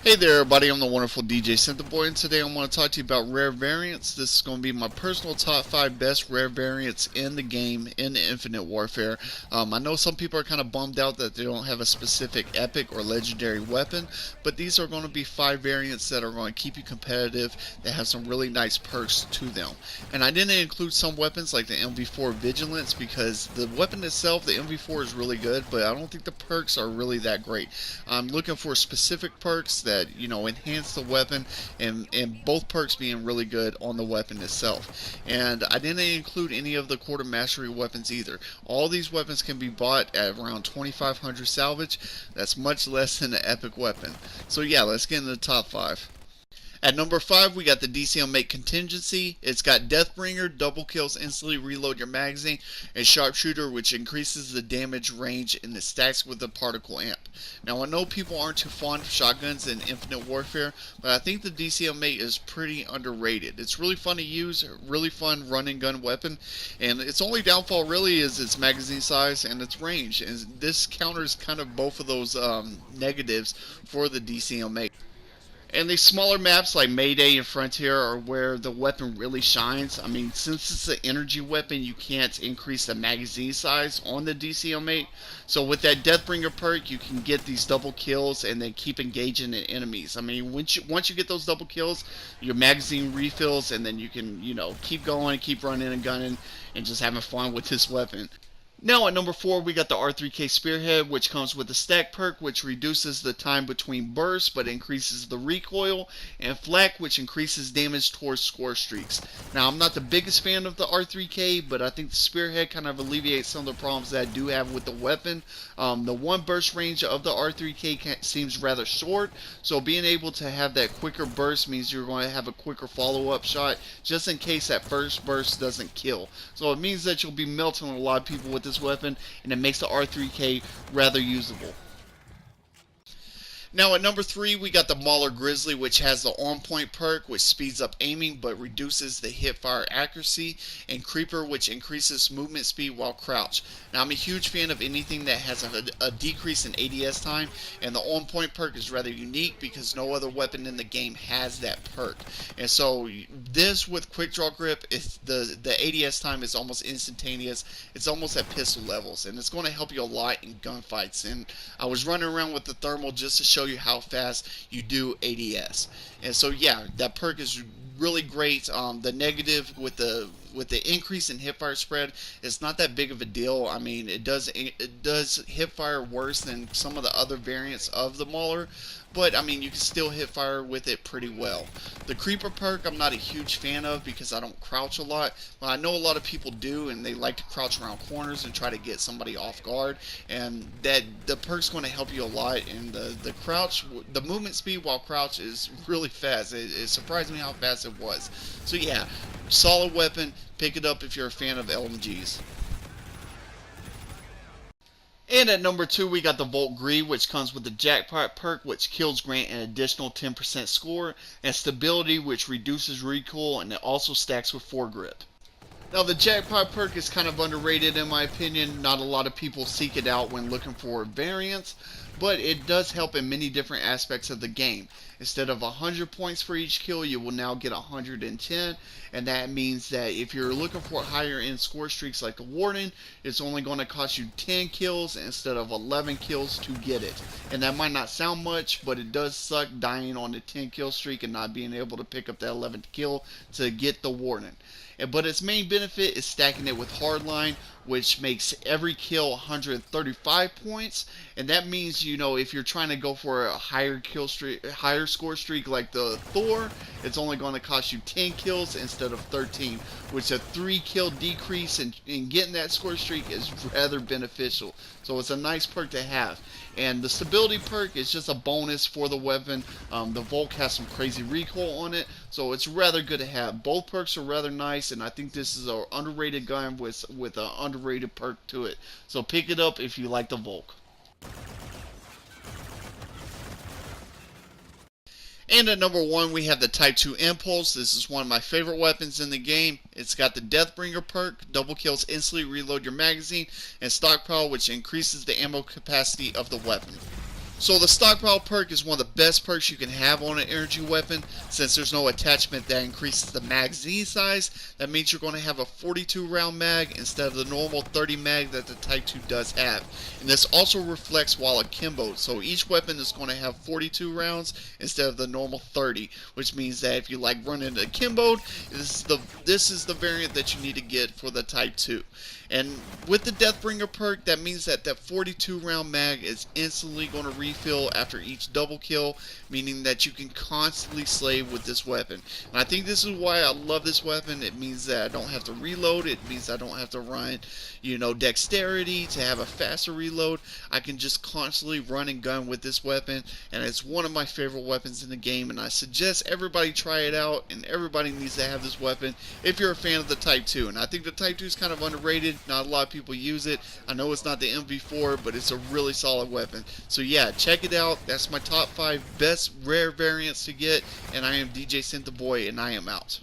Hey there everybody, I'm the wonderful DJ Synthboy, and today I'm going to talk to you about rare variants. This is going to be my personal top 5 best rare variants in the game, in Infinite Warfare. I know some people are kind of bummed out that they don't have a specific epic or legendary weapon, but these are going to be 5 variants that are going to keep you competitive, that have some really nice perks to them. And I didn't include some weapons like the MV4 Vigilance, because the weapon itself, the MV4, is really good, but I don't think the perks are really that great. I'm looking for specific perks that enhance the weapon, and both perks being really good on the weapon itself. And I didn't include any of the quarter mastery weapons either. All these weapons can be bought at around 2,500 salvage. That's much less than the epic weapon. So yeah, let's get into the top 5. At number 5, we got the DCO Mate Contingency. It's got Deathbringer, double kills, instantly reload your magazine, and Sharpshooter, which increases the damage range, and it stacks with the particle amp. Now, I know people aren't too fond of shotguns in Infinite Warfare, but I think the DCO Mate is pretty underrated. It's really fun to use, really fun run and gun weapon, and its only downfall really is its magazine size and its range, and this counters kind of both of those negatives for the DCO Mate. And these smaller maps like Mayday and Frontier are where the weapon really shines. I mean, since it's an energy weapon, you can't increase the magazine size on the DCO Mate. So with that Deathbringer perk, you can get these double kills and then keep engaging in enemies. I mean, once you get those double kills, your magazine refills, and then you can, keep going, keep running and gunning, and just having fun with this weapon. Now at number 4, we got the R3K Spearhead, which comes with the stack perk, which reduces the time between bursts but increases the recoil, and flak, which increases damage towards score streaks. Now, I'm not the biggest fan of the R3K, but I think the Spearhead kind of alleviates some of the problems that I do have with the weapon. The one burst range of the R3K seems rather short, so being able to have that quicker burst means you're going to have a quicker follow-up shot, just in case that first burst doesn't kill. So it means that you'll be melting a lot of people with this weapon, and it makes the R3K rather usable. Now at number 3, we got the Mauler Grizzly, which has the On Point perk, which speeds up aiming but reduces the hipfire accuracy, and Creeper, which increases movement speed while crouched. Now I'm a huge fan of anything that has a decrease in ADS time, and the On Point perk is rather unique because no other weapon in the game has that perk. And so this with Quick Draw Grip, the ADS time is almost instantaneous. It's almost at pistol levels, and it's going to help you a lot in gunfights. And I was running around with the thermal just to show you how fast you do ADS. And so yeah, that perk is really great. The negative with the increase in hipfire spread, it's not that big of a deal. I mean, it does hipfire worse than some of the other variants of the Mauler, but I mean, you can still hipfire with it pretty well. The Creeper perk I'm not a huge fan of because I don't crouch a lot, but I know a lot of people do, and they like to crouch around corners and try to get somebody off guard, and that the perk's going to help you a lot. And the crouch, the movement speed while crouch is really fast. It surprised me how fast it was. So yeah, solid weapon. Pick it up if you're a fan of LMGs. And at number 2, we got the Volt Greed, which comes with the Jackpot perk, which kills grant an additional 10% score, and Stability, which reduces recoil, and it also stacks with foregrip. Now the Jackpot perk is kind of underrated in my opinion. Not a lot of people seek it out when looking for variants, but it does help in many different aspects of the game. Instead of 100 points for each kill, you will now get 110, and that means that if you're looking for higher end score streaks like the Warden, it's only going to cost you 10 kills instead of 11 kills to get it. And that might not sound much, but it does suck dying on the 10 kill streak and not being able to pick up that 11th kill to get the Warden. But its main benefit is stacking it with Hardline, which makes every kill 135 points, and that means, if you're trying to go for a higher score streak like the Thor, it's only going to cost you 10 kills instead of 13, which a 3 kill decrease in getting that score streak is rather beneficial. So it's a nice perk to have. And the Stability perk is just a bonus for the weapon. The Volk has some crazy recoil on it, so it's rather good to have. Both perks are rather nice, and I think this is an underrated gun with an underrated perk to it. So pick it up if you like the Volk. And at number 1, we have the Type 2 Impulse. This is one of my favorite weapons in the game. It's got the Deathbringer perk, double kills instantly reload your magazine, and Stockpile, which increases the ammo capacity of the weapon. So the stockpile perk is one of the best perks you can have on an energy weapon, since there's no attachment that increases the magazine size. That means you're going to have a 42 round mag instead of the normal 30 mag that the Type 2 does have. And this also reflects while akimbo, so each weapon is going to have 42 rounds instead of the normal 30, which means that if you like running akimbo, this is the variant that you need to get for the Type 2. And with the Deathbringer perk, that means that that 42 round mag is instantly going to refill after each double kill, meaning that you can constantly slave with this weapon. And I think this is why I love this weapon. It means that I don't have to reload. It means I don't have to run, dexterity to have a faster reload. I can just constantly run and gun with this weapon, and it's one of my favorite weapons in the game, and I suggest everybody try it out, and everybody needs to have this weapon if you're a fan of the Type 2. And I think the Type 2 is kind of underrated. Not a lot of people use it. I know it's not the MV4, but it's a really solid weapon. So yeah, check it out. That's my top 5 best rare variants to get, and I am DJ Synth the Boy, and I am out.